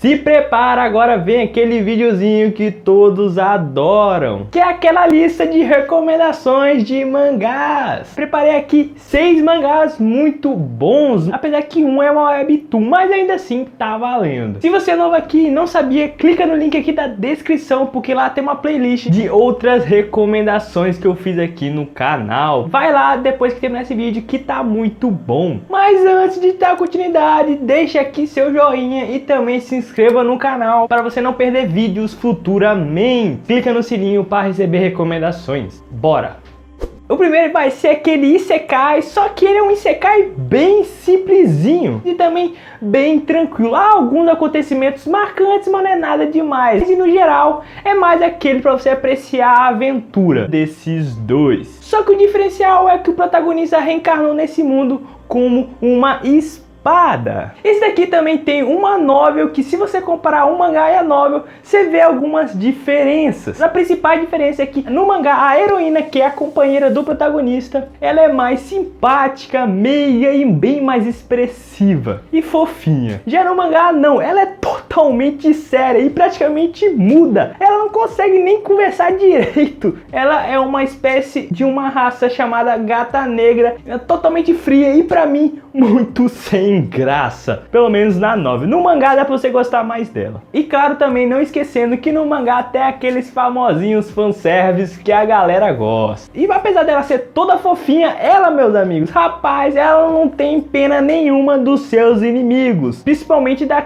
Se prepara, agora vem aquele videozinho que todos adoram, que é aquela lista de recomendações de mangás. Preparei aqui 6 mangás muito bons, apesar que um é uma webtoon, mas ainda assim tá valendo. Se você é novo aqui e não sabia, clica no link aqui da descrição, porque lá tem uma playlist de outras recomendações que eu fiz aqui no canal. Vai lá depois que terminar esse vídeo que tá muito bom. Mas antes de dar continuidade, deixa aqui seu joinha e também se inscreva no canal para você não perder vídeos futuramente. Clica no sininho para receber recomendações. Bora! O primeiro vai ser aquele Isekai, só que ele é um Isekai bem simplesinho e também bem tranquilo. Há alguns acontecimentos marcantes, mas não é nada demais. E no geral, é mais aquele para você apreciar a aventura desses dois. Só que o diferencial é que o protagonista reencarnou nesse mundo como uma espada. Esse daqui também tem uma novel que, se você comparar o mangá e a novel, você vê algumas diferenças. A principal diferença é que no mangá a heroína, que é a companheira do protagonista, ela é mais simpática, meia e bem mais expressiva e fofinha. Já no mangá não, ela é totalmente séria e praticamente muda. Ela não consegue nem conversar direito. Ela é uma espécie de uma raça chamada gata negra, totalmente fria e pra mim muito sem graça, pelo menos na novel. No mangá dá pra você gostar mais dela. E claro, também não esquecendo que no mangá tem aqueles famosinhos fanservice que a galera gosta. E apesar dela ser toda fofinha, ela, meus amigos, rapaz, ela não tem pena nenhuma dos seus inimigos, principalmente da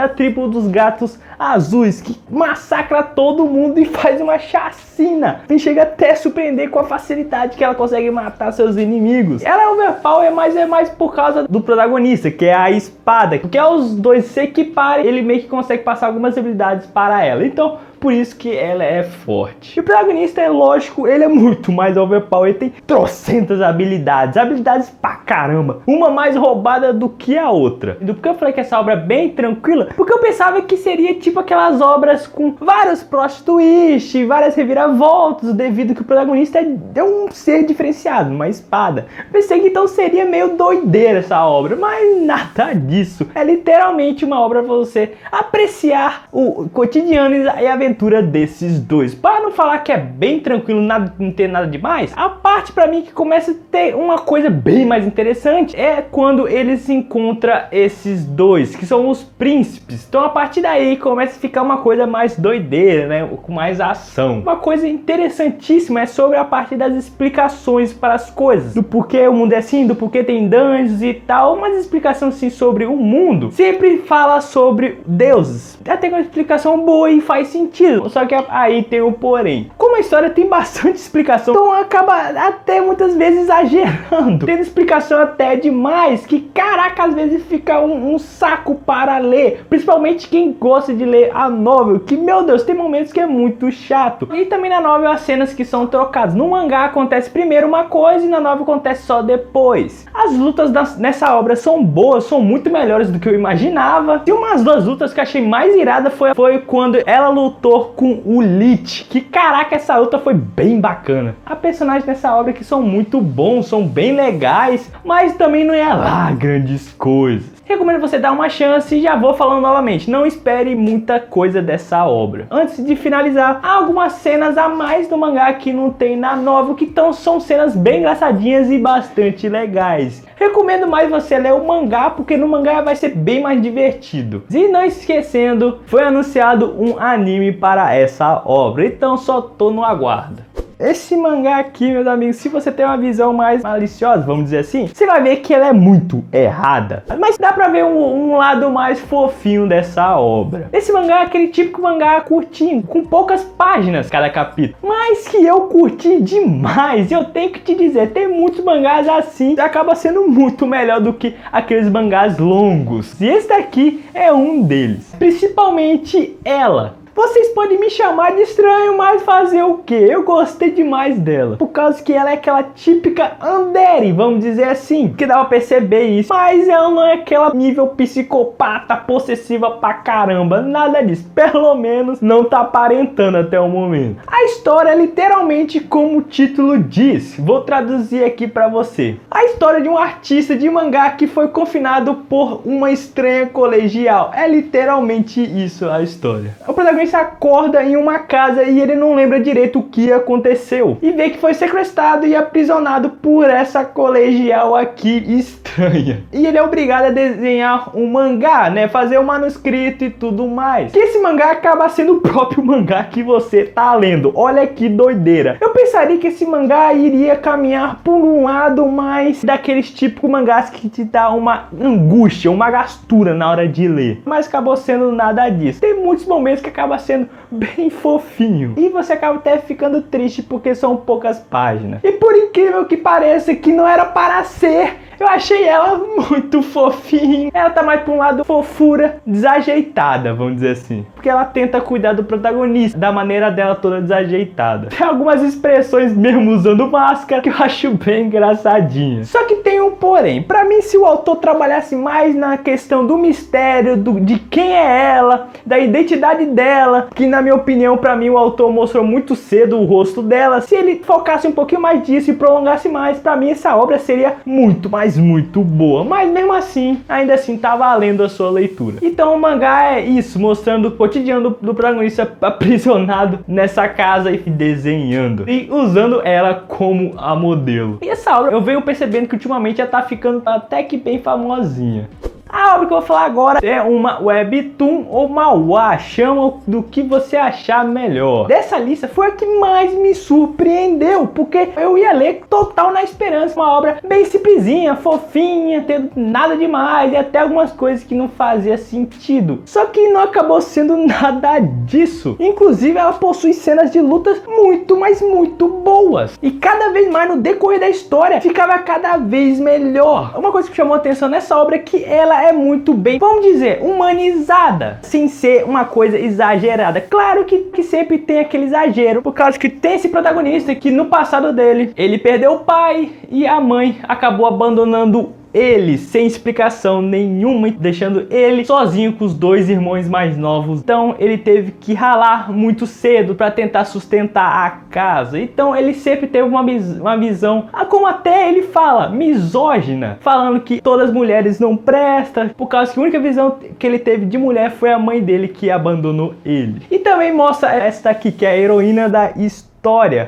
tribo dos gatos azuis, que massacra todo mundo e faz uma chacina. E chega até a surpreender com a facilidade que ela consegue matar seus inimigos. Ela é overpower, mas é mais por causa do protagonista, que é a espada, porque os dois se equiparem, ele meio que consegue passar algumas habilidades para ela. Então, por isso que ela é forte. E o protagonista, é lógico, ele é muito mais overpower, ele tem trocentas habilidades pra caramba, uma mais roubada do que a outra. E por que eu falei que essa obra é bem tranquila? Porque eu pensava que seria tipo aquelas obras com vários plot twists, várias reviravoltas, devido que o protagonista é um ser diferenciado, uma espada. Pensei que então seria meio doideira essa obra, mas nada disso. É literalmente uma obra pra você apreciar o cotidiano e a aventura desses dois. Para não falar que é bem tranquilo, não ter nada demais, a parte pra mim que começa a ter uma coisa bem mais interessante é quando eles encontram esses dois, que são os príncipes. Então a partir daí começa a ficar uma coisa mais doideira, né? Com mais ação. Uma coisa interessantíssima é sobre a parte das explicações para as coisas, do porquê o mundo é assim, do porquê tem dungeons e tal. Uma explicação assim sobre o mundo sempre fala sobre deuses. Até uma explicação boa e faz sentido. Só que aí tem um porém. Como a história tem bastante explicação, então acaba até muitas vezes exagerando, tendo explicação até demais, que caraca, às vezes fica um saco para ler, principalmente quem gosta de ler a novel, que meu Deus, tem momentos que é muito chato. E também na novel as cenas que são trocadas. No mangá acontece primeiro uma coisa e na novel acontece só depois. As lutas nessa obra são boas, são muito melhores do que eu imaginava. E umas duas lutas que eu achei mais irada foi quando ela lutou com o Lich, que caraca, essa luta foi bem bacana. Há personagens nessa obra que são muito bons, são bem legais, mas também não é lá grandes coisas. Recomendo você dar uma chance e já vou falando novamente, não espere muita coisa dessa obra. Antes de finalizar, há algumas cenas a mais do mangá que não tem na novel, que são cenas bem engraçadinhas e bastante legais. Recomendo mais você ler o mangá, porque no mangá vai ser bem mais divertido. E não esquecendo, foi anunciado um anime para essa obra, então só tô no aguardo. Esse mangá aqui, meus amigos, se você tem uma visão mais maliciosa, vamos dizer assim, você vai ver que ela é muito errada. Mas dá pra ver um lado mais fofinho dessa obra. Esse mangá é aquele típico mangá curtinho, com poucas páginas cada capítulo, mas que eu curti demais. Eu tenho que te dizer, tem muitos mangás assim, que acaba sendo muito melhor do que aqueles mangás longos. E esse daqui é um deles. Principalmente ela. Vocês podem me chamar de estranho, mas fazer o quê? Eu gostei demais dela. Por causa que ela é aquela típica yandere, vamos dizer assim. Que dá pra perceber isso. Mas ela não é aquela nível psicopata, possessiva pra caramba. Nada disso. Pelo menos não tá aparentando até o momento. A história é literalmente como o título diz. Vou traduzir aqui pra você. A história de um artista de mangá que foi confinado por uma estranha colegial. É literalmente isso a história. O protagonista acorda em uma casa e ele não lembra direito o que aconteceu. E vê que foi sequestrado e aprisionado por essa colegial aqui estranha. E ele é obrigado a desenhar um mangá, né? Fazer um manuscrito e tudo mais. Que esse mangá acaba sendo o próprio mangá que você tá lendo. Olha que doideira. Eu pensaria que esse mangá iria caminhar por um lado mais daqueles típicos mangás que te dá uma angústia, uma gastura na hora de ler. Mas acabou sendo nada disso. Tem muitos momentos que acaba sendo bem fofinho. E você acaba até ficando triste porque são poucas páginas. E por incrível que pareça que não era para ser, eu achei ela muito fofinha. Ela tá mais pra um lado fofura desajeitada, vamos dizer assim. Porque ela tenta cuidar do protagonista da maneira dela toda desajeitada. Tem algumas expressões mesmo usando máscara que eu acho bem engraçadinha. Só que tem um porém. Pra mim, se o autor trabalhasse mais na questão do mistério, de quem é ela, da identidade dela, que na minha opinião, pra mim, o autor mostrou muito cedo o rosto dela. Se ele focasse um pouquinho mais disso e prolongasse mais, pra mim essa obra seria muito boa, mas mesmo assim, ainda assim tá valendo a sua leitura. Então o mangá é isso, mostrando o cotidiano do protagonista aprisionado nessa casa e desenhando e usando ela como a modelo. E essa obra eu venho percebendo que ultimamente ela tá ficando até que bem famosinha. A obra que eu vou falar agora é uma webtoon ou manhwa, chama do que você achar melhor. Dessa lista foi a que mais me surpreendeu, porque eu ia ler total na esperança, uma obra bem simplesinha, fofinha, tendo nada demais e até algumas coisas que não fazia sentido. Só que não acabou sendo nada disso. Inclusive ela possui cenas de lutas muito, mas muito boas. E cada vez mais no decorrer da história ficava cada vez melhor. Uma coisa que chamou a atenção nessa obra é que ela é muito bem, vamos dizer, humanizada, sem ser uma coisa exagerada. Claro que sempre tem aquele exagero, por causa que tem esse protagonista que no passado dele, ele perdeu o pai e a mãe acabou abandonando ele sem explicação nenhuma, deixando ele sozinho com os dois irmãos mais novos. Então ele teve que ralar muito cedo para tentar sustentar a casa. Então ele sempre teve uma visão, como até ele fala, misógina, falando que todas as mulheres não prestam, por causa que a única visão que ele teve de mulher foi a mãe dele que abandonou ele. E também mostra essa daqui, que é a heroína da história.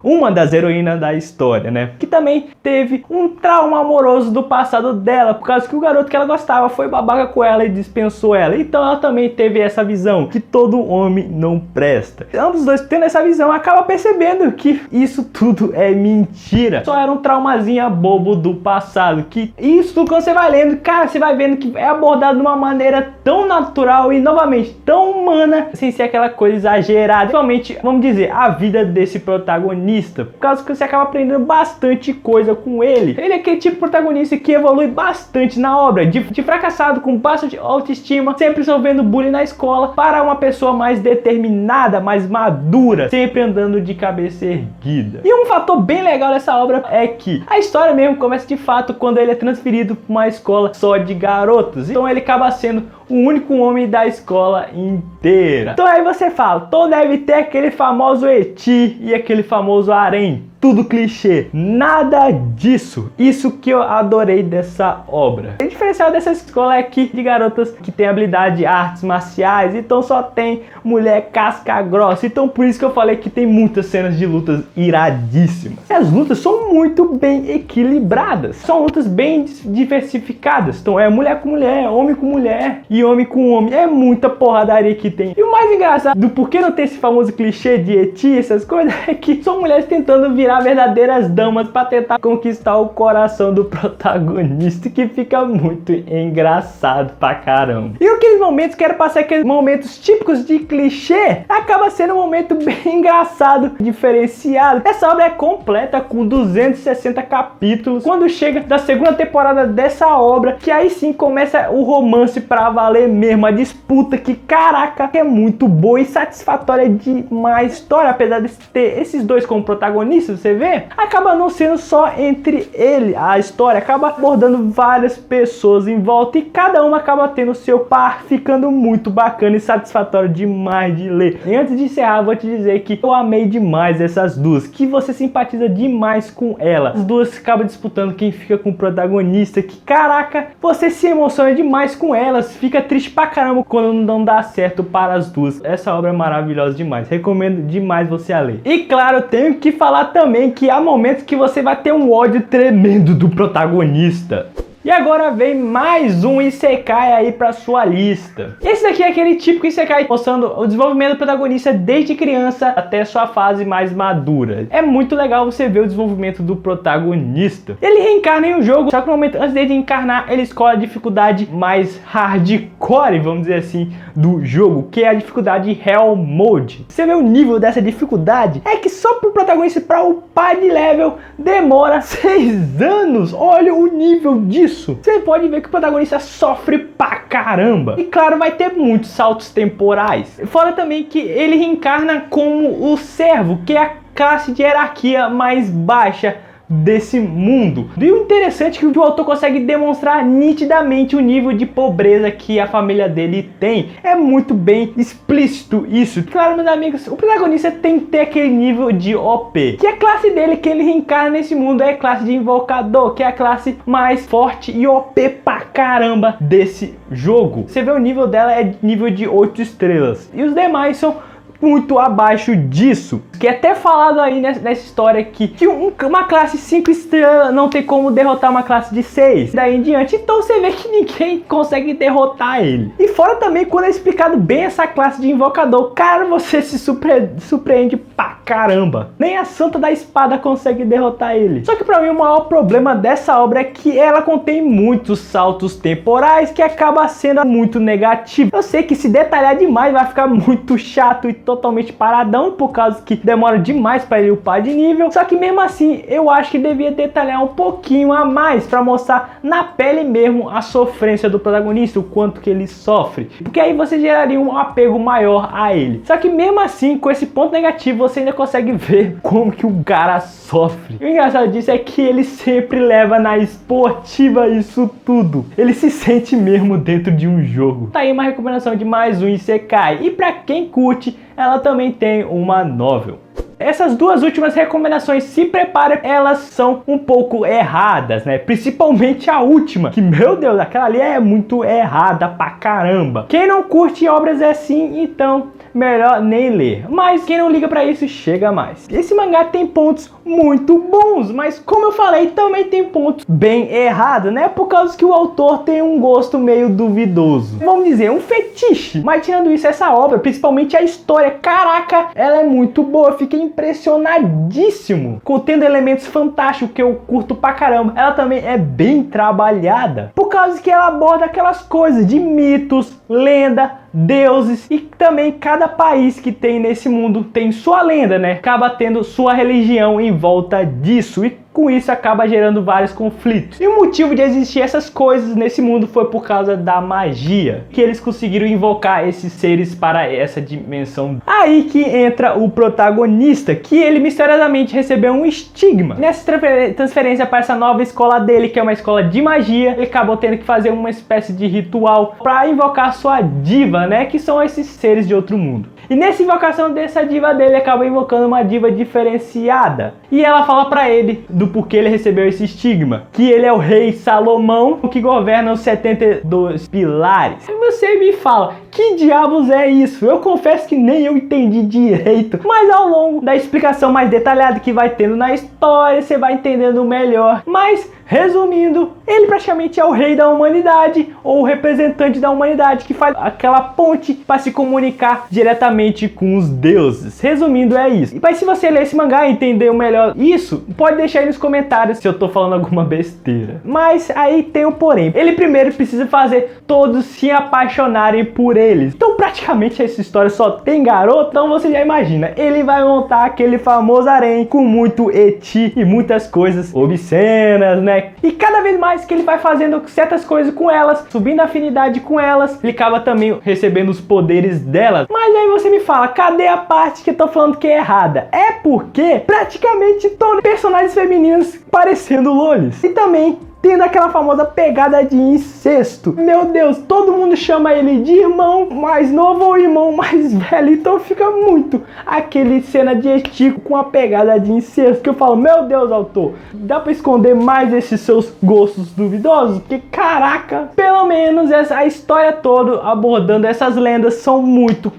Uma das heroínas da história, né? Que também teve um trauma amoroso do passado dela, por causa que o garoto que ela gostava foi babaca com ela e dispensou ela. Então ela também teve essa visão, que todo homem não presta. Ambos dois tendo essa visão, acaba percebendo que isso tudo é mentira. Só era um traumazinho bobo do passado. Que isso tudo, quando você vai lendo, cara, você vai vendo que é abordado de uma maneira tão natural e, novamente, tão humana, sem ser aquela coisa exagerada. Principalmente, vamos dizer, a vida desse protagonista, por causa que você acaba aprendendo bastante coisa com ele. Ele é aquele tipo de protagonista que evolui bastante na obra, de fracassado com bastante autoestima, sempre sofrendo bullying na escola, para uma pessoa mais determinada, mais madura, sempre andando de cabeça erguida. E um fator bem legal dessa obra é que a história mesmo começa de fato quando ele é transferido para uma escola só de garotos. Então ele acaba sendo o único homem da escola inteira. Então aí você fala, então deve ter aquele famoso eti e aquele famoso harém. Tudo clichê, nada disso. Isso que eu adorei dessa obra. O diferencial dessa escola é que de garotas que tem habilidade de artes marciais, então só tem mulher casca grossa. Então por isso que eu falei que tem muitas cenas de lutas iradíssimas. E as lutas são muito bem equilibradas, são lutas bem diversificadas. Então é mulher com mulher, homem com mulher e homem com homem. É muita porradaria que tem. E o mais engraçado do porquê não ter esse famoso clichê de eti, essas coisas, é que são mulheres tentando virar virar verdadeiras damas para tentar conquistar o coração do protagonista, que fica muito engraçado pra caramba. E aqueles momentos que era pra ser aqueles momentos típicos de clichê, acaba sendo um momento bem engraçado, diferenciado. Essa obra é completa com 260 capítulos. Quando chega da segunda temporada dessa obra, que aí sim começa o romance pra valer mesmo, a disputa que, caraca, é muito boa e satisfatória demais. A história, apesar de ter esses dois como protagonistas, você vê, acaba não sendo só entre ele. A história acaba abordando várias pessoas em volta e cada uma acaba tendo seu par, ficando muito bacana e satisfatório demais de ler. E antes de encerrar, vou te dizer que eu amei demais essas duas, que você simpatiza demais com elas. As duas acabam disputando quem fica com o protagonista, que, caraca, você se emociona demais com elas, fica triste pra caramba quando não dá certo para as duas. Essa obra é maravilhosa demais, recomendo demais você a ler. E claro, eu tenho que falar também que há momentos que você vai ter um ódio tremendo do protagonista. E agora vem mais um Isekai aí pra sua lista. Esse daqui é aquele típico Isekai mostrando o desenvolvimento do protagonista desde criança até sua fase mais madura. É muito legal você ver o desenvolvimento do protagonista. Ele reencarna em um jogo, só que no momento antes dele encarnar, ele escolhe a dificuldade mais hardcore, vamos dizer assim, do jogo, que é a dificuldade Hell Mode. Você vê o nível dessa dificuldade? É que só pro protagonista para upar de level demora 6 anos. Olha o nível disso. Você pode ver que o protagonista sofre pra caramba. E claro, vai ter muitos saltos temporais. Fora também que ele reencarna como o servo, que é a classe de hierarquia mais baixa desse mundo. E o interessante é que o autor consegue demonstrar nitidamente o nível de pobreza que a família dele tem. É muito bem explícito isso. Claro, meus amigos, o protagonista tem que ter aquele nível de OP. Que a classe dele que ele reencarna nesse mundo é a classe de invocador, que é a classe mais forte e OP pra caramba desse jogo. Você vê o nível dela é nível de 8 estrelas. E os demais são muito abaixo disso. Que é até falado aí nessa história aqui que uma classe 5 estrelas não tem como derrotar uma classe de 6 daí em diante. Então você vê que ninguém consegue derrotar ele. E fora também quando é explicado bem essa classe de invocador, cara, você se surpreende pra caramba. Nem a Santa da Espada consegue derrotar ele. Só que pra mim o maior problema dessa obra é que ela contém muitos saltos temporais, que acaba sendo muito negativo. Eu sei que se detalhar demais vai ficar muito chato e totalmente paradão, por causa que demora demais para ele upar de nível. Só que mesmo assim, eu acho que devia detalhar um pouquinho a mais para mostrar na pele mesmo a sofrência do protagonista, o quanto que ele sofre, porque aí você geraria um apego maior a ele. Só que mesmo assim, com esse ponto negativo, você ainda consegue ver como que o cara sofre. E o engraçado disso é que ele sempre leva na esportiva isso tudo. Ele se sente mesmo dentro de um jogo. Tá aí uma recomendação de mais um Isekai. E para quem curte, ela também tem uma novel. Essas duas últimas recomendações, se prepare, elas são um pouco erradas, né? Principalmente a última, que, meu Deus, aquela ali é muito errada pra caramba. Quem não curte obras assim, então melhor nem ler. Mas quem não liga pra isso, chega mais. Esse mangá tem pontos muito bons, mas como eu falei, também tem pontos bem errados, né? Por causa que o autor tem um gosto meio duvidoso. Vamos dizer, um fetiche. Mas tirando isso, essa obra, principalmente a história, caraca, ela é muito boa. Eu fiquei impressionadíssimo, contendo elementos fantásticos que eu curto pra caramba. Ela também é bem trabalhada, por causa que ela aborda aquelas coisas de mitos, lenda, deuses, e também cada país que tem nesse mundo tem sua lenda, né? Acaba tendo sua religião em volta disso, e com isso acaba gerando vários conflitos. E o motivo de existir essas coisas nesse mundo foi por causa da magia, que eles conseguiram invocar esses seres para essa dimensão. Aí que entra o protagonista, que ele misteriosamente recebeu um estigma. Nessa transferência para essa nova escola dele, que é uma escola de magia, ele acabou tendo que fazer uma espécie de ritual para invocar sua diva, né? Que são esses seres de outro mundo. E nessa invocação dessa diva dele, acaba invocando uma diva diferenciada. E ela fala pra ele do porquê ele recebeu esse estigma. Que ele é o rei Salomão, que governa os 72 pilares. E você me fala, que diabos é isso? Eu confesso que nem eu entendi direito, mas ao longo da explicação mais detalhada que vai tendo na história, você vai entendendo melhor. Mas, resumindo, ele praticamente é o rei da humanidade, ou o representante da humanidade, que faz aquela ponte para se comunicar diretamente com os deuses. Resumindo, é isso. Mas se você ler esse mangá e entender melhor isso, pode deixar aí nos comentários se eu tô falando alguma besteira. Mas aí tem um porém. Ele primeiro precisa fazer todos se apaixonarem por eles. Então praticamente essa história só tem garoto, então você já imagina. Ele vai montar aquele famoso harém com muito eti e muitas coisas obscenas, né? E cada vez mais que ele vai fazendo certas coisas com elas, subindo a afinidade com elas, ele acaba também recebendo os poderes delas. Mas aí você me fala, cadê a parte que eu tô falando que é errada? É porque praticamente todos personagens femininos parecendo lolis. E também tendo aquela famosa pegada de incesto. Meu Deus, todo mundo chama ele de irmão mais novo ou irmão mais velho, então fica muito aquele cena de estico com a pegada de incesto, que eu falo, meu Deus, autor, dá pra esconder mais esses seus gostos duvidosos? Porque caraca, pelo menos a história toda abordando essas lendas são muito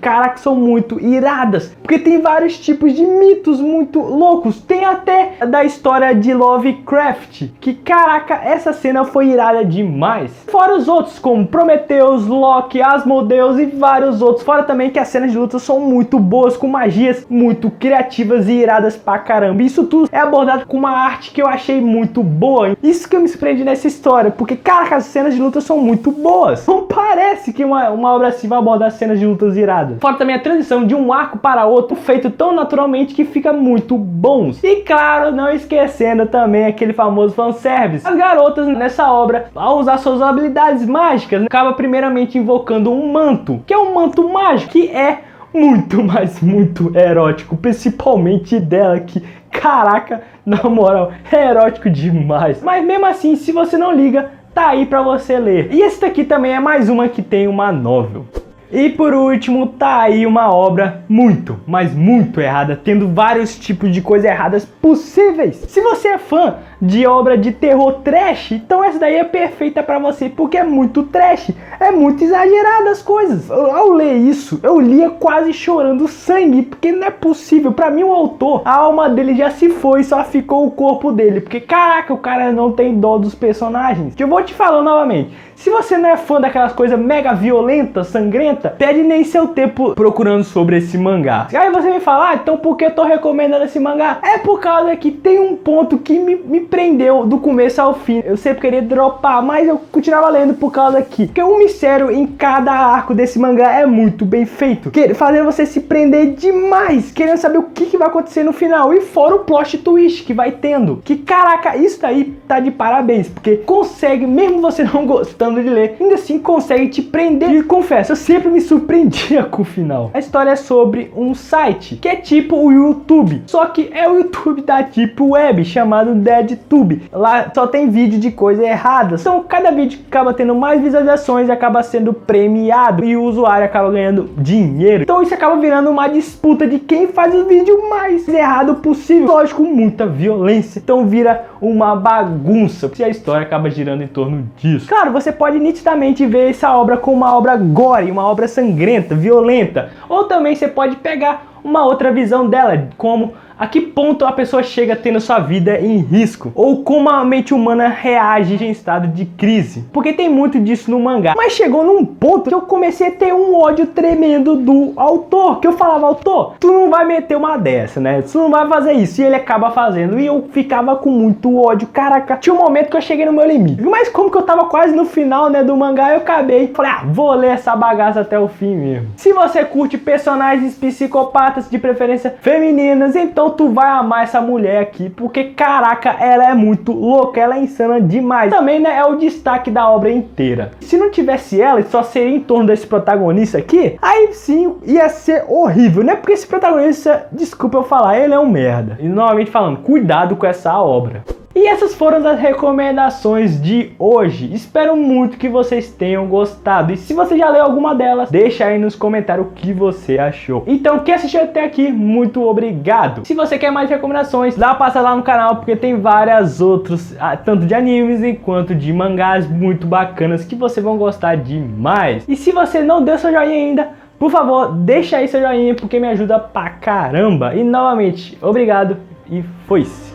iradas, porque tem vários tipos de mitos muito loucos. Tem até da história de Lovecraft, que caraca, essa cena foi irada demais. Fora os outros, como Prometheus, Loki, Asmodeus e vários outros. Fora também que as cenas de luta são muito boas, com magias muito criativas e iradas pra caramba. Isso tudo é abordado com uma arte que eu achei muito boa. Isso que eu me surpreendi nessa história, porque, cara, as cenas de luta são muito boas. Não parece que uma obra assim vai abordar cenas de lutas iradas. Fora também a transição de um arco para outro, feito tão naturalmente que fica muito bons. E claro, não esquecendo também aquele famoso fanservice. As garotas nessa obra, ao usar suas habilidades mágicas, acaba primeiramente invocando um manto, que é um manto mágico, que é muito, mas muito erótico, principalmente dela, que caraca, na moral, é erótico demais. Mas mesmo assim, se você não liga, tá aí pra você ler. E esse daqui também é mais uma que tem uma novel. E por último, tá aí uma obra muito, mas muito errada, tendo vários tipos de coisas erradas possíveis. Se você é fã de obra de terror trash, então essa daí é perfeita pra você, porque é muito trash, é muito exagerada as coisas. Ao ler isso, eu lia quase chorando sangue, porque não é possível. Pra mim, o autor, a alma dele já se foi, só ficou o corpo dele, porque caraca, o cara não tem dó dos personagens. Que eu vou te falar novamente, se você não é fã daquelas coisas mega violentas, sangrentas, perde nem seu tempo procurando sobre esse mangá. Aí você me fala, então por que eu tô recomendando esse mangá? É por causa que tem um ponto que me prendeu do começo ao fim. Eu sempre queria dropar, mas eu continuava lendo por causa que o mistério em cada arco desse mangá é muito bem feito, fazendo você se prender demais, querendo saber o que vai acontecer no final. E fora o plot twist que vai tendo, que caraca, isso daí tá de parabéns, porque consegue, mesmo você não gostando de ler, ainda assim consegue te prender. E confesso, eu sempre me surpreendia com o final. A história é sobre um site que é tipo o YouTube, só que é o YouTube da Deep Web, chamado DeadTube. Lá só tem vídeo de coisa errada, então cada vídeo acaba tendo mais visualizações e acaba sendo premiado, e o usuário acaba ganhando dinheiro. Então isso acaba virando uma disputa de quem faz o vídeo mais errado possível, lógico, com muita violência. Então vira uma bagunça, e a história acaba girando em torno disso. Claro, você pode nitidamente ver essa obra como uma obra gore, uma obra sangrenta, violenta, ou também você pode pegar uma outra visão dela, como a que ponto a pessoa chega tendo sua vida em risco, ou como a mente humana reage em estado de crise, porque tem muito disso no mangá. Mas chegou num ponto que eu comecei a ter um ódio tremendo do autor, que eu falava, autor, tu não vai meter uma dessa, né? Tu não vai fazer isso, e ele acaba fazendo, e eu ficava com muito ódio. Caraca, tinha um momento que eu cheguei no meu limite, mas como que eu tava quase no final, né, do mangá, eu acabei, falei, vou ler essa bagaça até o fim mesmo. Se você curte personagens psicopatas, de preferência femininas, então tu vai amar essa mulher aqui, porque caraca, ela é muito louca, ela é insana demais. Também, né, é o destaque da obra inteira. Se não tivesse ela, só seria em torno desse protagonista aqui, aí sim ia ser horrível, né? Porque esse protagonista, desculpa eu falar, ele é um merda. E novamente falando, cuidado com essa obra. E essas foram as recomendações de hoje. Espero muito que vocês tenham gostado. E se você já leu alguma delas, deixa aí nos comentários o que você achou. Então, quem assistiu até aqui, muito obrigado. Se você quer mais recomendações, dá uma passada lá no canal, porque tem várias outras, tanto de animes quanto de mangás muito bacanas que vocês vão gostar demais. E se você não deu seu joinha ainda, por favor, deixa aí seu joinha, porque me ajuda pra caramba. E novamente, obrigado e foi-se.